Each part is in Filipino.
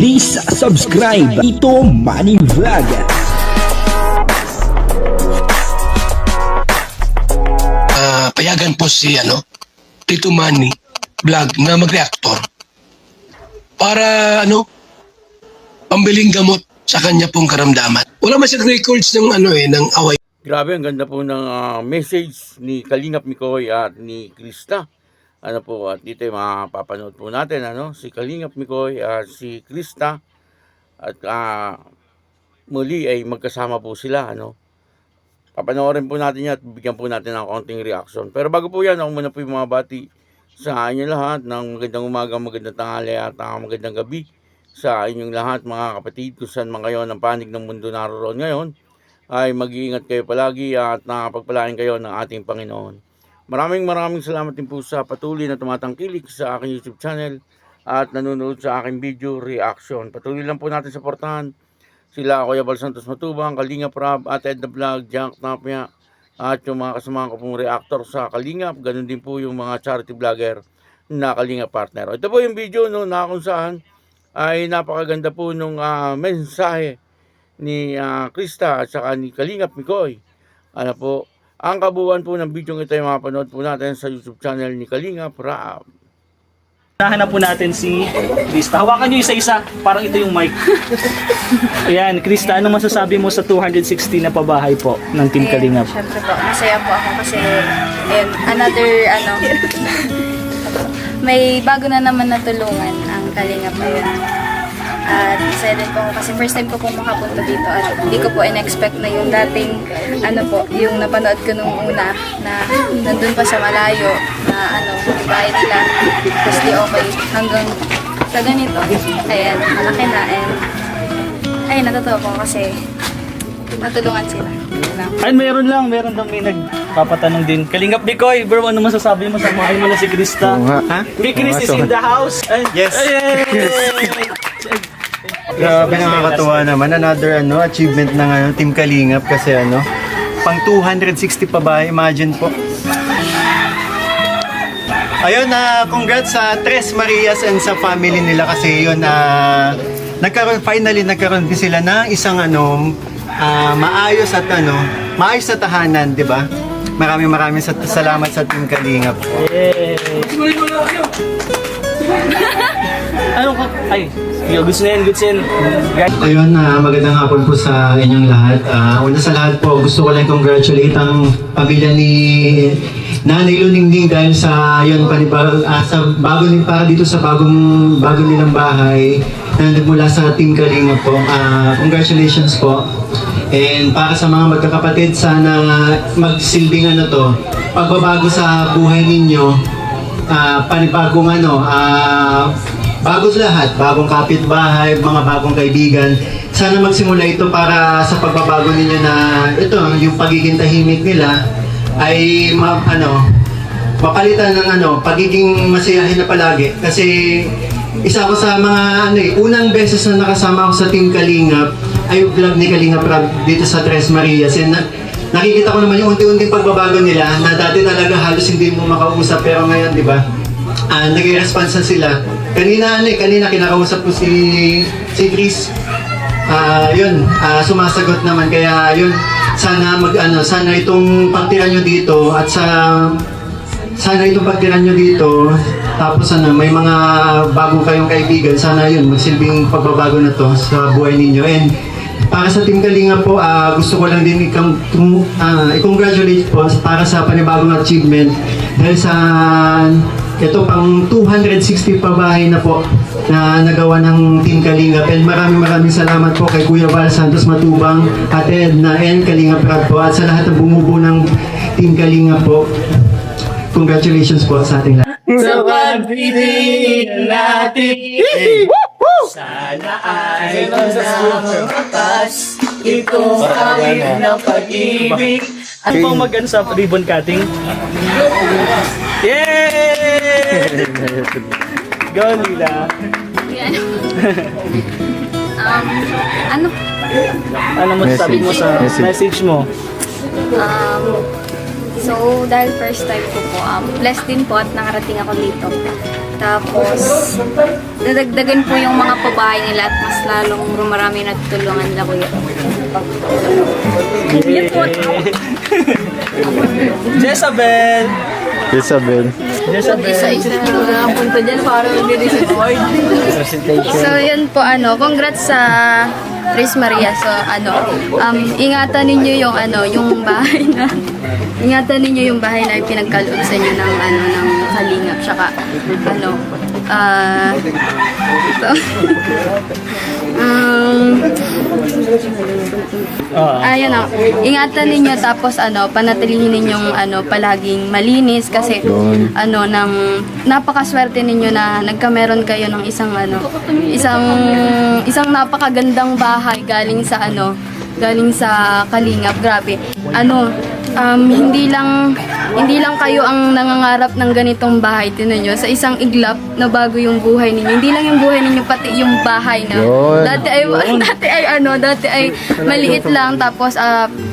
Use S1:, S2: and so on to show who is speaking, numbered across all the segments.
S1: Please subscribe Ito Money Vlog.
S2: Payagan po si Tito Manny Vlog na mag-reactor para pambiling gamot sa kanya pong karamdaman. Wala masyadong records ng ng away.
S3: Grabe, ang ganda po ng message ni Kalingap Mikoy at ni Krista. At dito yung mapapanood po natin, si Kalingap Mikoy at si Krista. At muli ay magkasama po sila, Papanoorin po natin yan at bigyan po natin ng konting reaction. Pero bago po yan, ako muna po yung mga bati sa inyo lahat ng magandang umaga, magandang tanghali at magandang gabi sa inyong lahat mga kapatid. Kung saan man kayo ng panig ng mundo naroon ngayon, ay mag-iingat kayo palagi at nakapagpalain kayo ng ating Panginoon. Maraming salamat din po sa patuloy na tumatangkilik sa aking YouTube channel at nanonood sa aking video reaction. Patuloy lang po natin suportahan sila Kuya Bal Santos Matubang, Kalingap Rab, at Ed the Vlog, Jack Tapia, at yung mga kasamahan ko pong reactor sa Kalingap. Ganun din po yung mga charity vlogger na Kalingap partner. Ito po yung video na kung saan ay napakaganda po nung mensahe ni Krista at saka ni Kalingap Mikoy. Ang kabuuan po ng video ito ay mapanood po natin sa YouTube channel ni Kalingap Rab.
S4: Nahanap po natin si Krista. Hawakan nyo isa-isa, parang ito yung mic. Ayan, Krista, ano masasabi mo sa 260 na pabahay po ng Team Kalingap?
S5: Siyempre po, masaya po ako kasi another may bago na naman natulungan ang Kalingap ngayon. At masaya din po ako kasi first time ko pong makapunta dito at hindi ko po in-expect na yung dating yung napanood ko nung una na nandun pa sa malayo na yung bahay nila tapos di okay hanggang sa ganito. Ayan, malaki na and natutuwa po kasi natulungan sila.
S4: Ay, meron lang may nagpapatanong din. Kalingap Mikoy, bro, ano masasabi mo sa mga mo na si Krista? May Chris is in the house.
S6: Yes. Grabe, nakakatuwa naman. Another achievement ng Team Kalingap kasi pang 260 pa ba? Imagine po. Ayun, congrats sa Tres Marias and sa family nila kasi yun finally nagkaroon din sila ng isang maayos na tahanan, di ba? Maraming salamat sa Team Kalingap.
S4: Goods na yan.
S6: Ayun, magandang hapon po sa inyong lahat. Una sa lahat po, gusto ko lang congratulate ang pamilya ni Nanay Luningning dahil sa dito sa bago nilang bahay na nagmula sa Team Kalingap po. Congratulations po. And para sa mga magkakapatid, sana magsilbing pagbabago sa buhay ninyo, panibagong bagong lahat, bagong kapitbahay, mga bagong kaibigan. Sana magsimula ito para sa pagbabago ninyo na yung pagiging tahimik nila ay mapalitan ng pagiging masayahin na palagi. Kasi isa ko sa mga unang beses na nakasama ako sa Team Kalingap ay yung vlog ni Kalingap Rab dito sa Tres Marias. And nakikita ko naman yung unti-unting pagbabago nila na dati talaga halos hindi mo makausap pero ngayon, di ba? Nag-response na sila. Kanina kinakausap ko si Chris. Sumasagot naman kaya sana sana itong pagtira nyo dito at tapos may mga bagong kayong kaibigan, sana magsilbing pagbabago na to sa buhay ninyo. And para sa Team Kalingap po, gusto ko lang din i-congratulate po para sa panibagong achievement dahil sa ito pang 260 pabahay na po na nagawa ng Team Kalingap. And maraming salamat po kay Kuya Bal Santos Matubang, at Ed na Kalingap Rab po, at sa lahat ng bumubuo ng Team Kalingap po. Congratulations po sa ating lahat.
S7: Sa pagpipiliin natin, sana ay makakas itong awit ng pag-ibig.
S4: Ano pang sa ribbon cutting? Yay! Go, Lila. Ano masasabi mo sa message mo?
S5: So, dahil first time ko po, blessed din po at nakarating ako dito. Tapos, nadagdagan po yung mga pabahay nila at mas lalong rumarami na tutulungan nila kuya. Yun po.
S4: Jezabel!
S8: Isabel.
S5: Isa-isa na punta dyan para mag-receive award. So, yun po, congrats sa Tres Maria. So, ingatan ninyo yung, yung bahay na, ingatan ninyo yung bahay na pinagkaloob sa inyo ng, ng kalingap. Tsaka, ayun ingatan ninyo tapos panatilihin ninyong palaging malinis kasi nang napakaswerte ninyo na nagkameron kayo ng isang napakagandang bahay galing sa Kalingap. Grabe. Hindi lang kayo ang nangangarap ng ganitong bahay. Tinan nyo, sa isang iglap na bago yung buhay ninyo. Hindi lang yung buhay ninyo, pati yung bahay na. Dati ay maliit lang tapos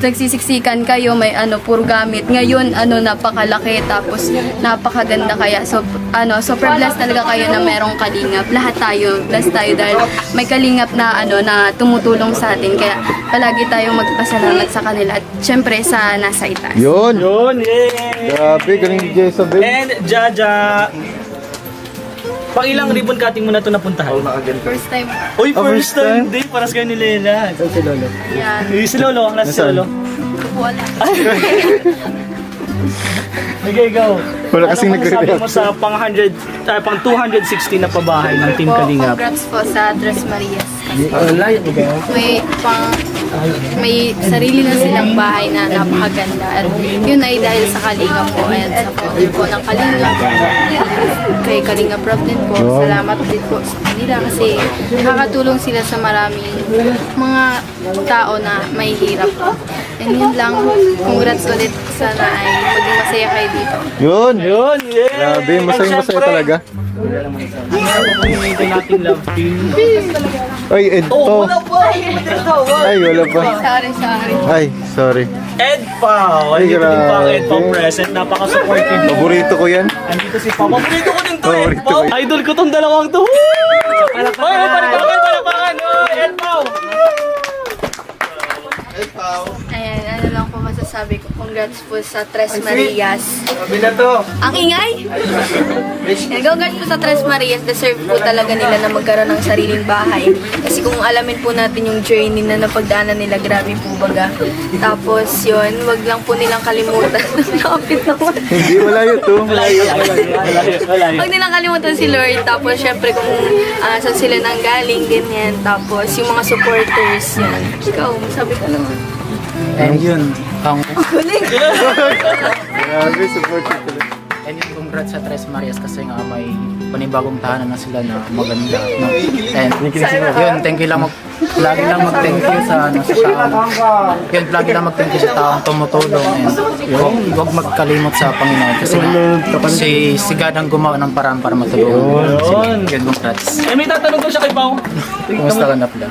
S5: nagsisiksikan kayo, may puro gamit. Ngayon napakalaki tapos napakaganda kaya. So super blessed talaga kayo na merong kalingap. Lahat tayo blessed tayo dahil may kalingap na na tumutulong sa atin. Kaya palagi tayong magpasalamat sa kanila at syempre sa nasa itaas.
S8: Yun.
S4: Yun, yay!
S8: Grabe, galing ni Jezabel.
S4: And Jaja, pang ilang ribbon cutting mo na ito napuntahan?
S5: First time.
S4: Uy,
S8: first
S4: first time
S8: time?
S4: din, para sa kayo ni Lela.
S8: Saan si Lolo?
S5: Yan.
S4: Si Lolo, ang last si Lolo.
S5: Wala.
S4: Okay, go.
S8: Wala kasing
S4: Ano masasabi mo
S8: nagre-react.
S4: sa pang 260 na pabahay ng Team Kalingap?
S5: Congrats po sa Tres Marias. May sarili na silang bahay na napakaganda. At yun ay dahil sa Kalingap po. At sa pagod po ng Kalingap. Kay Kalingap Rob din po. Salamat din po sa kanila kasi nakakatulong sila sa maraming mga tao na may hirap. And yun lang. Congrats ulit. Sana ay maging masaya kayo dito.
S8: Yun.
S4: Yun, yeah!
S8: Grabe, masaya talaga.
S4: Ito nating love team.
S8: Ay, Ed to. Ay, wala pa.
S5: Sorry.
S8: Ay, sorry.
S4: Ed Pao.
S8: Ay,
S4: Andito din pa ang Ed Pao
S8: grabe.
S4: present. Napaka-supportive.
S8: Paborito ko yan.
S4: Andito si Pao. Paborito ko din to, Ed
S8: Paborito
S4: Pao.
S8: ko yan.
S4: Idol ko tong dalawang to. Palakpakan. Ed Pao.
S5: Ayan, ano lang po masasabi ko. Congrats po sa Tres Marias.
S7: Sabi na to.
S5: Ang ingay! Congrats po sa Tres Marias. Deserve po talaga nila na magkaroon ng sariling bahay. Kasi kung alamin po natin yung journey na napagdaanan nila, grabe po baga. Tapos yun, wag lang po nilang kalimutan. Nakapit naman.
S8: Hindi, malayo to.
S4: Malayo.
S5: Huwag nilang kalimutan si Lord. Tapos syempre kung saan sila nanggaling, ganyan. Tapos yung mga supporters, yan. Ikaw, sabi ka naman.
S9: And yun,
S8: Grabe, supportive talaga.
S9: and yun, congrats sa Tres Marias kasi nga may panibagong tahanan na sila na maganda. No? And yun, thank you lang lagi lang mag-thank you sa taong. Yun, lagi lang mag-thank you sa taong tumutulong. And huwag magkalimot sa Panginoon kasi si God ang gumawa ng paraan para matulungan. Yun, congrats.
S4: May tatanong ko siya kay Pao.
S9: Kumusta ka na pala?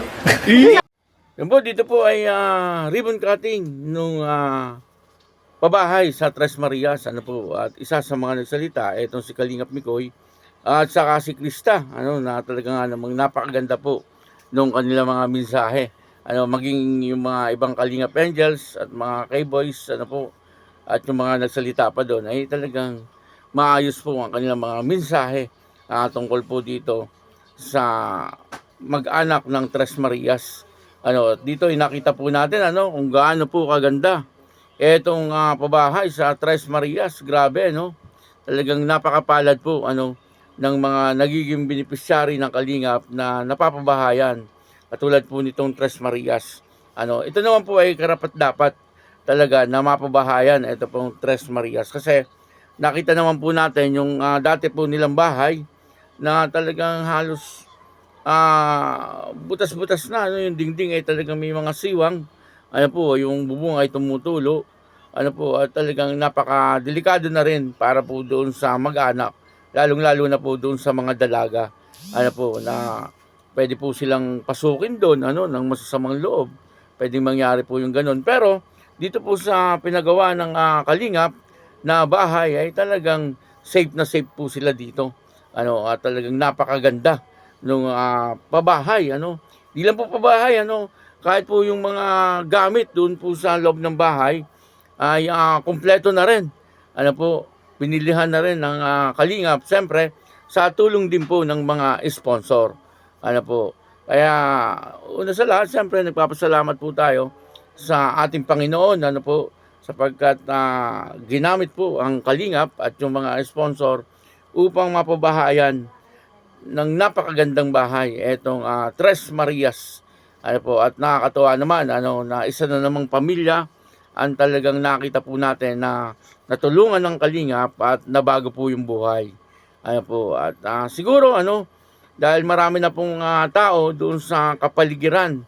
S3: Yan po, dito po ay ribbon cutting nung pabahay sa Tres Marias. At isa sa mga nagsalita, itong si Kalingap Mikoy at saka si Krista, na talaga nga namang napakaganda po nung kanilang mga mensahe. Maging yung mga ibang Kalingap Angels at mga K-Boys, at yung mga nagsalita pa doon, ay talagang maayos po ang kanilang mga mensahe tungkol po dito sa mag-anak ng Tres Marias. Dito nakita po natin kung gaano po kaganda etong pabahay sa Tres Marias. Grabe, talagang napakapalad po ng mga nagiging beneficiary ng Kalingap na napapabahayan katulad po nitong Tres Marias. Ito naman po ay karapat-dapat talaga na mapabahayan ito pong Tres Marias kasi nakita naman po natin yung dati po nilang bahay na talagang halos butas-butas na. Yung dingding ay talagang may mga siwang. Yung bubong ay tumutulo. At talagang napaka-delikado na rin para po doon sa mag-anak. Lalong-lalo na po doon sa mga dalaga. Na pwede po silang pasukin doon, ng masasamang loob. Pwedeng mangyari po yung ganun. Pero dito po sa pinagawa ng Kalingap na bahay ay talagang safe na safe po sila dito. talagang napakaganda nung pabahay, Di lang po pabahay, kahit po yung mga gamit doon po sa loob ng bahay ay kumpleto na rin. Pinilihan na rin ng Kalingap, siyempre sa tulong din po ng mga sponsor. Kaya una sa lahat, siyempre nagpapasalamat po tayo sa ating Panginoon, sapagkat ginamit po ang Kalingap at yung mga sponsor upang mapabahayan ng napakagandang bahay etong Tres Marias. At nakakatuwa naman na isa na namang pamilya ang talagang nakita po natin na natulungan ng Kalingap at nabago po yung buhay. At siguro dahil marami na pong tao doon sa kapaligiran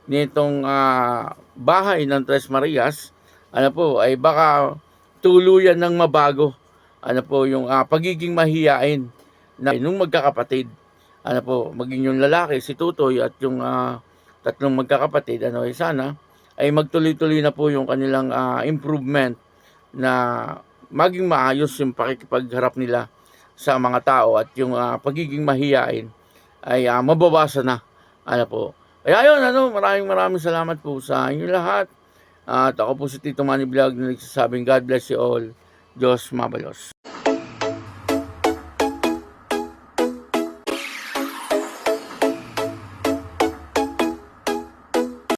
S3: nitong bahay ng Tres Marias, ay baka tuluyan ng mabago yung pagiging mahiyain na nung magkakapatid. Maging yung lalaki, si Tutoy, at yung tatlong magkakapatid, sana ay magtuloy-tuloy na po yung kanilang improvement na maging maayos yung pakikipagharap nila sa mga tao at yung pagiging mahiyain ay mabawasan na. Kaya yun, maraming salamat po sa inyo lahat. At ako po si Tito Manny Vlog na nagsasabing God bless you all. Diyos mabalos.